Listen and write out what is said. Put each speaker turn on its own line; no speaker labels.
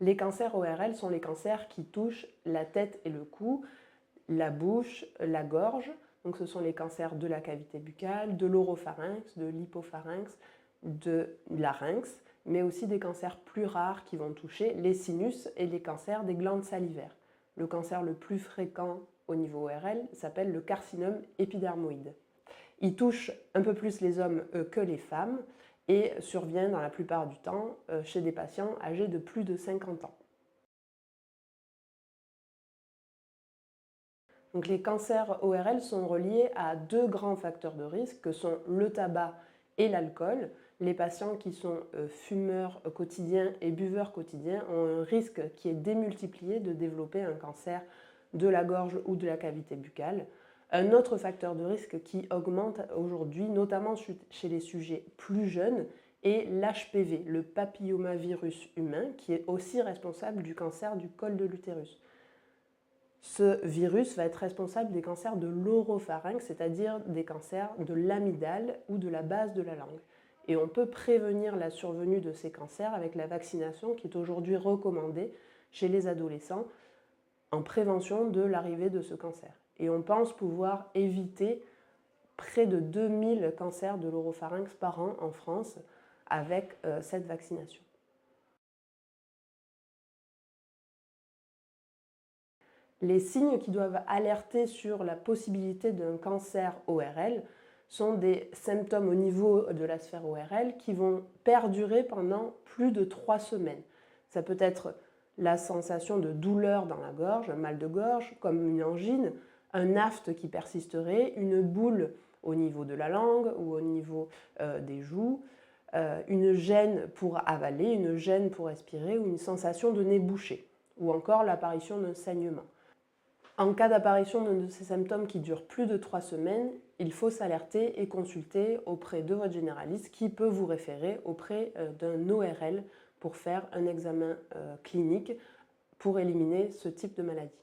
Les cancers ORL sont les cancers qui touchent la tête et le cou, la bouche, la gorge. Donc ce sont les cancers de la cavité buccale, de l'oropharynx, de l'hypopharynx, de larynx, mais aussi des cancers plus rares qui vont toucher les sinus et les cancers des glandes salivaires. Le cancer le plus fréquent au niveau ORL s'appelle le carcinome épidermoïde. Il touche un peu plus les hommes que les femmes et survient dans la plupart du temps chez des patients âgés de plus de 50 ans. Donc les cancers ORL sont reliés à deux grands facteurs de risque que sont le tabac et l'alcool. Les patients qui sont fumeurs quotidiens et buveurs quotidiens ont un risque qui est démultiplié de développer un cancer de la gorge ou de la cavité buccale. Un autre facteur de risque qui augmente aujourd'hui, notamment chez les sujets plus jeunes, est l'HPV, le papillomavirus humain, qui est aussi responsable du cancer du col de l'utérus. Ce virus va être responsable des cancers de l'oropharynx, c'est-à-dire des cancers de l'amygdale ou de la base de la langue. Et on peut prévenir la survenue de ces cancers avec la vaccination qui est aujourd'hui recommandée chez les adolescents en prévention de l'arrivée de ce cancer. Et on pense pouvoir éviter près de 2000 cancers de l'oropharynx par an en France avec cette vaccination. Les signes qui doivent alerter sur la possibilité d'un cancer ORL sont des symptômes au niveau de la sphère ORL qui vont perdurer pendant plus de 3 semaines. Ça peut être la sensation de douleur dans la gorge, un mal de gorge, comme une angine, un aphte qui persisterait, une boule au niveau de la langue ou au niveau des joues, une gêne pour avaler, une gêne pour respirer ou une sensation de nez bouché, ou encore l'apparition d'un saignement. En cas d'apparition d'un de ces symptômes qui durent plus de 3 semaines, il faut s'alerter et consulter auprès de votre généraliste qui peut vous référer auprès d'un ORL pour faire un examen clinique pour éliminer ce type de maladie.